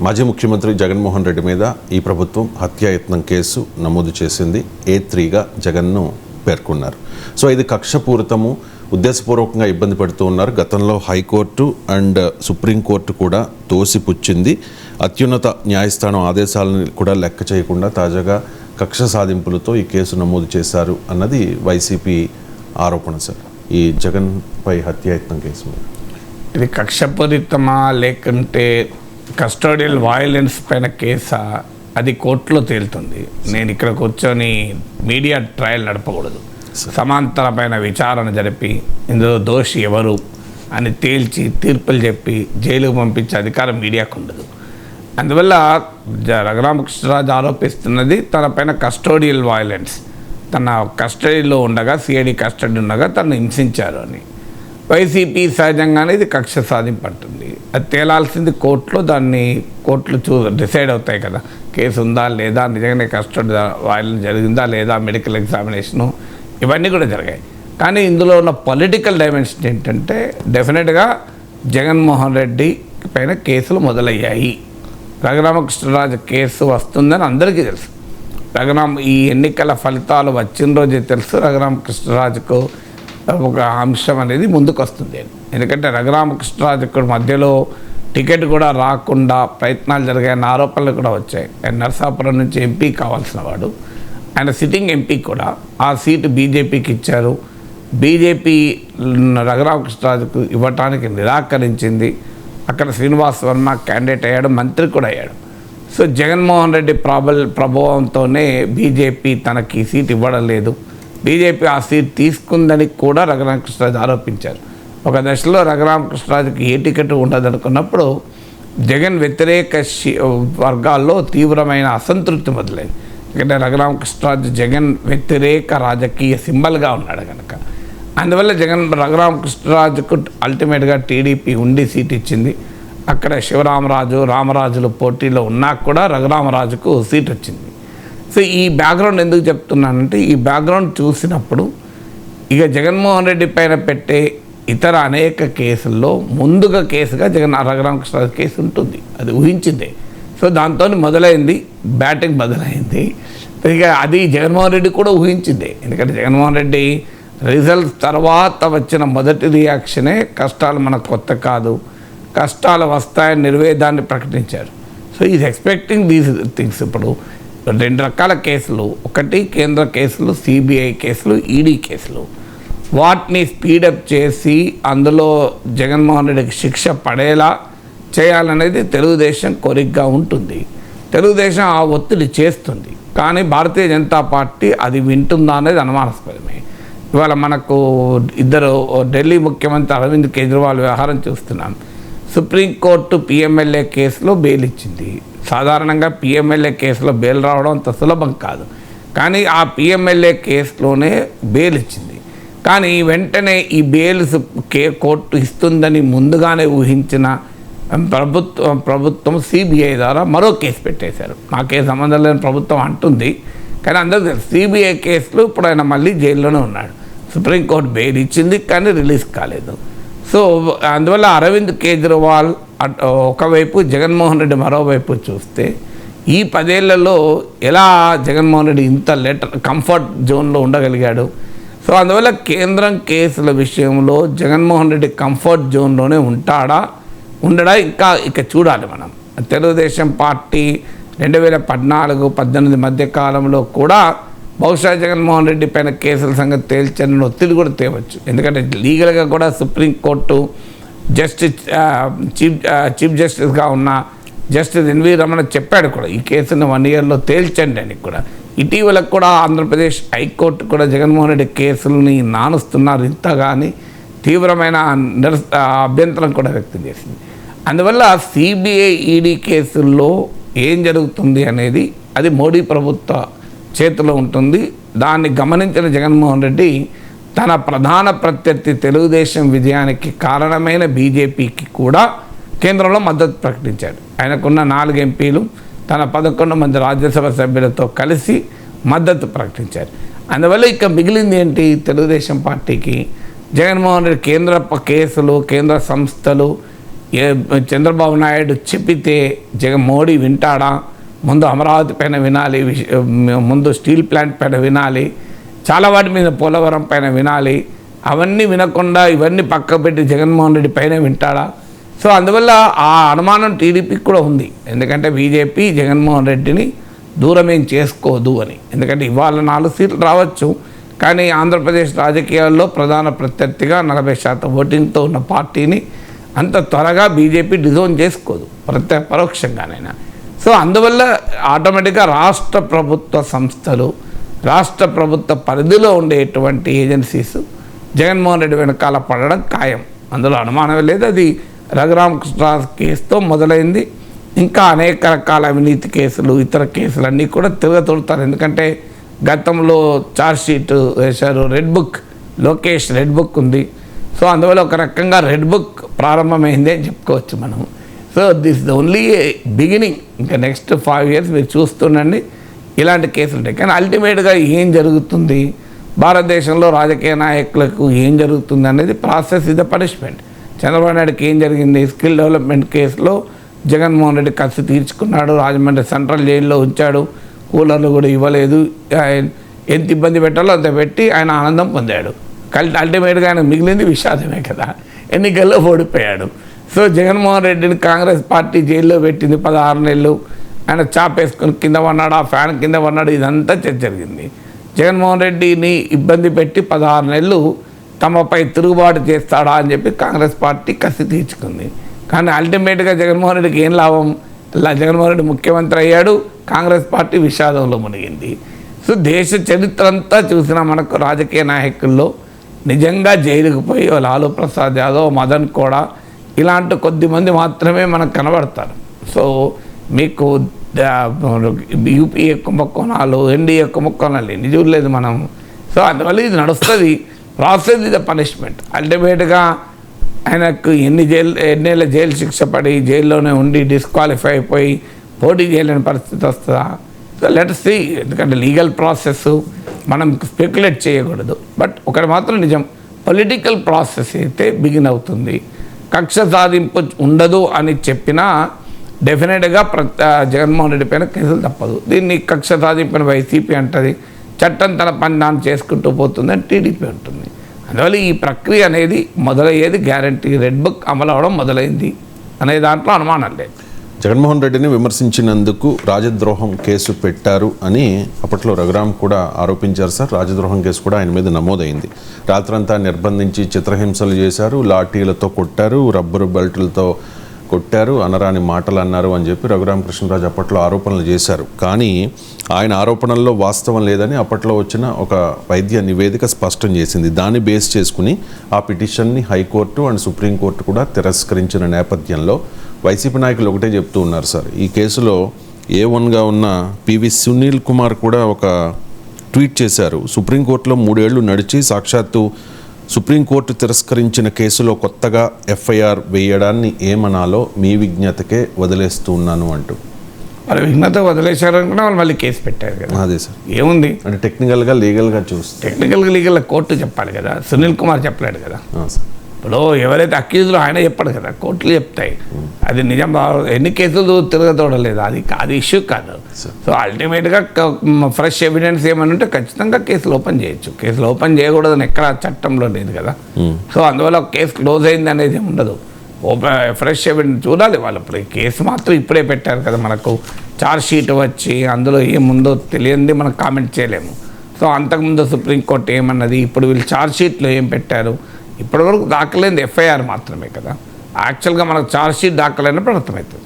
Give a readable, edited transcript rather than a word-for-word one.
మాజీ ముఖ్యమంత్రి జగన్మోహన్ రెడ్డి మీద ఈ ప్రభుత్వం హత్యాయత్నం కేసు నమోదు చేసింది. A3గా జగన్ను పేర్కొన్నారు. సో ఇది కక్షపూరితము, ఉద్దేశపూర్వకంగా ఇబ్బంది పెడుతూ ఉన్నారు. గతంలో హైకోర్టు అండ్ సుప్రీంకోర్టు కూడా తోసిపుచ్చింది. అత్యున్నత న్యాయస్థానం ఆదేశాలను కూడా లెక్క చేయకుండా తాజాగా కక్ష సాధింపులతో ఈ కేసు నమోదు చేశారు అన్నది వైసీపీ ఆరోపణ. సార్, ఈ జగన్పై హత్యాయత్నం కేసు ఇది కక్షపూరితమా లేకుంటే కస్టోడియల్ వయలెన్స్ పైన కేసా అది కోర్టులో తేలుతుంది. నేను ఇక్కడ కూర్చొని మీడియా ట్రయల్ నడపకూడదు. సమాంతరమైన విచారణ జరిపి ఇందులో దోషి ఎవరు అని తేల్చి తీర్పులు చెప్పి జైలుకు పంపించే అధికారం మీడియాకు ఉండదు. అందువల్ల రఘురామకృష్ణరాజు ఆరోపిస్తున్నది తన పైన కస్టోడియల్ వయలెన్స్, తన కస్టడీలో ఉండగా సిఐడి కస్టడీ ఉండగా తనను హింసించారు అని. వైసీపీ సహజంగానే ఇది కక్ష సాధింపంటుంది. అది తేలాల్సింది కోర్టులో. దాన్ని కోర్టులు డిసైడ్ అవుతాయి కదా, కేసు ఉందా లేదా, నిజంగానే కస్టడీ వయలెన్స్ జరిగిందా లేదా, మెడికల్ ఎగ్జామినేషను ఇవన్నీ కూడా జరిగాయి. కానీ ఇందులో ఉన్న పొలిటికల్ డైమెన్షన్ ఏంటంటే డెఫినెట్గా జగన్మోహన్ రెడ్డి పైన కేసులు మొదలయ్యాయి. రఘురామకృష్ణరాజు కేసు వస్తుందని అందరికీ తెలుసు. ఈ ఎన్నికల ఫలితాలు వచ్చిన రోజే తెలుసు రఘురామకృష్ణరాజుకు ఒక అంశం అనేది ముందుకు వస్తుంది. ఎందుకంటే రఘురామకృష్ణరాజు మధ్యలో టికెట్ కూడా రాకుండా ప్రయత్నాలు జరిగాయన్న ఆరోపణలు కూడా వచ్చాయి. ఆయన నరసాపురం నుంచి ఎంపీ కావాల్సిన వాడు, ఆయన సిట్టింగ్ ఎంపీ కూడా. ఆ సీటు బీజేపీకి ఇచ్చారు. బీజేపీ రఘురామకృష్ణరాజుకు ఇవ్వటానికి నిరాకరించింది. అక్కడ శ్రీనివాస్ వర్మ క్యాండిడేట్ అయ్యాడు, మంత్రి కూడా అయ్యాడు. సో జగన్మోహన్ రెడ్డి ప్రభావంతోనే బీజేపీ తనకి సీట్ ఇవ్వడం లేదు, బీజేపీ ఆ సీట్ తీసుకుందని కూడా రఘురామకృష్ణరాజు ఆరోపించారు. ఒక దశలో రఘురామకృష్ణరాజుకి ఏ టికెట్ ఉండదనుకున్నప్పుడు జగన్ వ్యతిరేక వర్గాల్లో తీవ్రమైన అసంతృప్తి మొదలైంది. ఎందుకంటే రఘురామకృష్ణరాజు జగన్ వ్యతిరేక రాజకీయ సింబల్గా ఉన్నాడు కనుక. అందువల్ల రఘురామకృష్ణరాజుకు అల్టిమేట్గా టీడీపీ ఉండి సీట్ ఇచ్చింది. అక్కడ శివరామరాజు, రామరాజులు పోటీలో ఉన్నా కూడా రఘురామరాజుకు సీట్ వచ్చింది. సో ఈ బ్యాక్గ్రౌండ్ ఎందుకు చెప్తున్నానంటే, ఈ బ్యాక్గ్రౌండ్ చూసినప్పుడు ఇక జగన్మోహన్ రెడ్డి పైన పెట్టే ఇతర అనేక కేసుల్లో ముందుగా కేసుగా రఘురామకృష్ణరాజు కేసు ఉంటుంది. అది ఊహించిందే. సో దాంతో మొదలైంది, బ్యాటింగ్ మొదలైంది. ఇక అది జగన్మోహన్ రెడ్డి కూడా ఊహించిందే. ఎందుకంటే జగన్మోహన్ రెడ్డి రిజల్ట్స్ తర్వాత వచ్చిన మొదటి రియాక్షనే కష్టాలు మనకు కొత్త కాదు, కష్టాలు వస్తాయని నిర్వేదాన్ని ప్రకటించారు. So is expecting these things. ఇప్పుడు రెండు రకాల కేసులు, ఒకటి కేంద్ర కేసులు, సిబిఐ కేసులు, ఈడీ కేసులు. వాటిని స్పీడప్ చేసి అందులో జగన్మోహన్ రెడ్డికి శిక్ష పడేలా చేయాలనేది తెలుగుదేశం కోరికగా ఉంటుంది. తెలుగుదేశం ఆ ఒత్తిడి చేస్తుంది. కానీ భారతీయ జనతా పార్టీ అది వింటుందా అనేది అనుమానాస్పదమే. ఇవాళ మనకు ఇద్దరు ఢిల్లీ ముఖ్యమంత్రి అరవింద్ కేజ్రీవాల్ వ్యవహారం చూస్తున్నాం. సుప్రీంకోర్టు పిఎంఎల్ఏ కేసులో బెయిల్ ఇచ్చింది. సాధారణంగా పిఎంఎల్ఏ కేసులో బెయిల్ రావడం అంత సులభం కాదు. కానీ ఆ పిఎంఎల్ఏ కేసులోనే బెయిల్ ఇచ్చింది. కానీ వెంటనే ఈ బెయిల్ కోర్టు ఇస్తుందని ముందుగానే ఊహించిన ప్రభుత్వం సిబిఐ ద్వారా మరో కేసు పెట్టేశారు. నాకే సంబంధం లేని ప్రభుత్వం అంటుంది, కానీ అందరూ తెలుసు సిబిఐ కేసులో ఇప్పుడు ఆయన మళ్ళీ జైల్లోనే ఉన్నాడు. సుప్రీంకోర్టు బెయిల్ ఇచ్చింది కానీ రిలీజ్ కాలేదు. సో అందువల్ల అరవింద్ కేజ్రీవాల్ ఒకవైపు, జగన్మోహన్ రెడ్డి మరోవైపు చూస్తే ఈ 10 ఏళ్లలో ఎలా జగన్మోహన్ రెడ్డి ఇంత కంఫర్ట్ జోన్లో ఉండగలిగాడు. సో అందువల్ల కేంద్రం కేసుల విషయంలో జగన్మోహన్ రెడ్డి కంఫర్ట్ జోన్లోనే ఉండడా ఇక చూడాలి మనం. తెలుగుదేశం పార్టీ 2014-18 మధ్య కాలంలో కూడా బహుశా జగన్మోహన్ రెడ్డి పైన కేసుల సంగతి తేల్చని ఒత్తిడి కూడా తేవచ్చు. ఎందుకంటే లీగల్గా కూడా సుప్రీంకోర్టు చీఫ్ జస్టిస్గా ఉన్న జస్టిస్ ఎన్వి రమణ చెప్పాడు కూడా ఈ కేసును 1 yearలో తేల్చండి అని కూడా. ఇటీవల కూడా ఆంధ్రప్రదేశ్ హైకోర్టు కూడా జగన్మోహన్ రెడ్డి కేసులని నానుస్తున్నారు ఇంతగాని తీవ్రమైన అభ్యంతరం కూడా వ్యక్తం చేసింది. అందువల్ల సిబిఐ ఈడీ కేసుల్లో ఏం జరుగుతుంది అనేది అది మోడీ ప్రభుత్వ చేతిలో ఉంటుంది. దాన్ని గమనించిన జగన్మోహన్ రెడ్డి తన ప్రధాన ప్రత్యర్థి తెలుగుదేశం విజయానికి కారణమైన బీజేపీకి కూడా కేంద్రంలో మద్దతు ప్రకటించాడు. ఆయనకున్న 4 ఎంపీలు తన 11 మంది రాజ్యసభ సభ్యులతో కలిసి మద్దతు ప్రకటించారు. అందువల్ల ఇక మిగిలింది ఏంటి తెలుగుదేశం పార్టీకి? జగన్మోహన్ రెడ్డి కేంద్ర కేసులు, కేంద్ర సంస్థలు చంద్రబాబు నాయుడు చెప్పితే మోడీ వింటాడా? ముందు అమరావతి పైన వినాలి, ముందు స్టీల్ ప్లాంట్ పైన వినాలి, చాలా వాటి మీద పోలవరం పైన వినాలి. అవన్నీ వినకుండా ఇవన్నీ పక్క పెట్టి జగన్మోహన్ రెడ్డి పైన వింటాడా? సో అందువల్ల ఆ అనుమానం టీడీపీకి కూడా ఉంది. ఎందుకంటే బీజేపీ జగన్మోహన్ రెడ్డిని దూరం ఏం చేసుకోదు అని. ఎందుకంటే ఇవాళ 4 సీట్లు రావచ్చు, కానీ ఆంధ్రప్రదేశ్ రాజకీయాల్లో ప్రధాన ప్రత్యర్థిగా 40% ఓటింగ్తో ఉన్న పార్టీని అంత త్వరగా బీజేపీ డిజోన్ చేసుకోదు, పరోక్షంగానైనా. సో అందువల్ల ఆటోమేటిక్గా రాష్ట్ర ప్రభుత్వ సంస్థలు, రాష్ట్ర ప్రభుత్వ పరిధిలో ఉండేటువంటి ఏజెన్సీస్ జగన్మోహన్ రెడ్డి వెనకాల పడడం ఖాయం, అందులో అనుమానమే లేదు. అది రఘురామకృష్ణరాజు కేసుతో మొదలైంది. ఇంకా అనేక రకాల అవినీతి కేసులు, ఇతర కేసులన్నీ కూడా తిరగతోడతారు. ఎందుకంటే గతంలో ఛార్జ్షీట్ వేశారు, red book, Lokesh red book ఉంది. సో అందువల్ల ఒక రకంగా రెడ్ బుక్ ప్రారంభమైంది అని చెప్పుకోవచ్చు మనం. So this the only beginning. ఇంకా నెక్స్ట్ 5 years మీరు చూస్తుండండి ఇలాంటి కేసులు ఉంటాయి. కానీ అల్టిమేట్గా ఏం జరుగుతుంది, భారతదేశంలో రాజకీయ నాయకులకు ఏం జరుగుతుంది అనేది process is the punishment. Chandrababu నాయుడుకి ఏం జరిగింది? స్కిల్ డెవలప్మెంట్ కేసులో జగన్మోహన్ రెడ్డి కసి తీర్చుకున్నాడు, రాజమండ్రి సెంట్రల్ జైల్లో ఉంచాడు, కూలర్లు కూడా ఇవ్వలేదు, ఎంత ఇబ్బంది పెట్టాలో అంత పెట్టి ఆయన ఆనందం పొందాడు. అల్టిమేట్గా ఆయన మిగిలింది విషాదమే కదా, ఎన్నికల్లో ఓడిపోయాడు. సో జగన్మోహన్ రెడ్డిని కాంగ్రెస్ పార్టీ జైల్లో పెట్టింది 16 నెలలు. ఆయన చాపేసుకొని కింద పన్నాడు, ఆ ఫ్యాన్ కింద పన్నాడు, ఇదంతా జరిగింది. జగన్మోహన్ రెడ్డిని ఇబ్బంది పెట్టి 16 నెలలు తమపై తిరుగుబాటు చేస్తాడా అని చెప్పి కాంగ్రెస్ పార్టీ కసి తీర్చుకుంది. కానీ అల్టిమేట్గా జగన్మోహన్ రెడ్డికి ఏం లాభం? జగన్మోహన్ రెడ్డి ముఖ్యమంత్రి అయ్యాడు, కాంగ్రెస్ పార్టీ విషాదంలో మునిగింది. సో దేశ చరిత్ర అంతా చూసిన మనకు రాజకీయ నాయకుల్లో నిజంగా జైలుకు పోయి లాలూ ప్రసాద్ యాదవ్, మదన్ కూడా ఇలాంటి కొద్దిమంది మాత్రమే మనకు కనబడతారు. సో మీకు యూపీఏ కుంభకోణాలు, ఎన్డీఏ కుంభకోణాలు ఎన్ని చూడలేదు మనం. సో అందువల్ల ఇది నడుస్తుంది, ప్రాసెస్ ఇది పనిష్మెంట్. అల్టిమేట్గా ఆయనకు ఎన్నేళ్ళ జైలు శిక్ష పడి జైల్లోనే ఉండి డిస్క్వాలిఫై అయిపోయి పోటీ చేయలేని పరిస్థితి వస్తుందా? So let's see. ఎందుకంటే లీగల్ ప్రాసెస్ మనం స్పెక్యులేట్ చేయకూడదు. బట్ ఒకటి మాత్రం నిజం, పొలిటికల్ ప్రాసెస్ అయితే బిగిన్ అవుతుంది. కక్ష సాధింపు ఉండదు అని చెప్పినా డెఫినెట్గా జగన్మోహన్ రెడ్డి పైన కేసులు తప్పదు. దీన్ని కక్ష సాధింపుని వైసీపీ అంటది, చట్టం తన పని దాన్ని చేసుకుంటూ పోతుందని టీడీపీ ఉంటుంది. అందువల్ల ఈ ప్రక్రియ అనేది మొదలయ్యేది గ్యారంటీ, రెడ్ బుక్ అమలు అవడం మొదలైంది అనే దాంట్లో అనుమానం లేదు. జగన్మోహన్ రెడ్డిని విమర్శించినందుకు రాజద్రోహం కేసు పెట్టారు అని అప్పట్లో రఘురామ్ కూడా ఆరోపించారు సార్. రాజద్రోహం కేసు కూడా ఆయన మీద నమోదైంది. రాత్రంతా నిర్బంధించి చిత్రహింసలు చేశారు, లాఠీలతో కొట్టారు, రబ్బరు బెల్టులతో కొట్టారు, అనరాని మాటలు అన్నారు అని చెప్పి రఘురామకృష్ణరాజు అప్పట్లో ఆరోపణలు చేశారు. కానీ ఆయన ఆరోపణల్లో వాస్తవం లేదని అప్పట్లో వచ్చిన ఒక వైద్య నివేదిక స్పష్టం చేసింది. దాన్ని బేస్ చేసుకుని ఆ పిటిషన్ని హైకోర్టు అండ్ సుప్రీంకోర్టు కూడా తిరస్కరించిన నేపథ్యంలో వైసీపీ నాయకులు ఒకటే చెప్తూ ఉన్నారు సార్. ఈ కేసులో A1గా ఉన్న పివి సునీల్ కుమార్ కూడా ఒక ట్వీట్ చేశారు. సుప్రీంకోర్టులో 3 ఏళ్లు నడిచి సాక్షాత్తు సుప్రీంకోర్టు తిరస్కరించిన కేసులో కొత్తగా FIR వేయడాన్ని ఏమనాలో మీ విజ్ఞతకే వదిలేస్తూ ఉన్నాను అంటూ. వాళ్ళ విఘ్నత వదిలేశారనుకున్నా వాళ్ళు మళ్ళీ కేసు పెట్టారు కదా. అదే సార్, ఏముంది అంటే టెక్నికల్గా లీగల్గా చూస్తే లీగల్గా కోర్టు చెప్పాలి కదా. సునీల్ కుమార్ చెప్పలేడు కదా. సార్ ఇప్పుడు ఎవరైతే అక్యూజ్లో ఆయన చెప్పాడు కదా, కోర్టులు చెప్తాయి. అది నిజం, ఎన్ని కేసులు తిరగతోడలేదు, అది ఇష్యూ కాదు. సో అల్టిమేట్గా ఫ్రెష్ ఎవిడెన్స్ ఏమైనా ఉంటే ఖచ్చితంగా కేసులు ఓపెన్ చేయొచ్చు. కేసులు ఓపెన్ చేయకూడదని ఎక్కడ చట్టంలో లేదు కదా. సో అందువల్ల కేసు క్లోజ్ అయింది అనేది ఉండదు. ఫ్రెష్ ఎవిడెన్స్ చూడాలి వాళ్ళు. ఇప్పుడు ఈ కేసు మాత్రం ఇప్పుడే పెట్టారు కదా, మనకు ఛార్జ్షీట్ వచ్చి అందులో ఏముందో తెలియంది మనం కామెంట్ చేయలేము. సో అంతకుముందు సుప్రీంకోర్టు ఏమన్నది, ఇప్పుడు వీళ్ళు ఛార్జ్షీట్లో ఏం పెట్టారు, ఇప్పటివరకు దాఖలైంది FIR మాత్రమే కదా. యాక్చువల్గా మనకు ఛార్జ్షీట్ దాఖలైనప్పుడు అర్థమవుతుంది.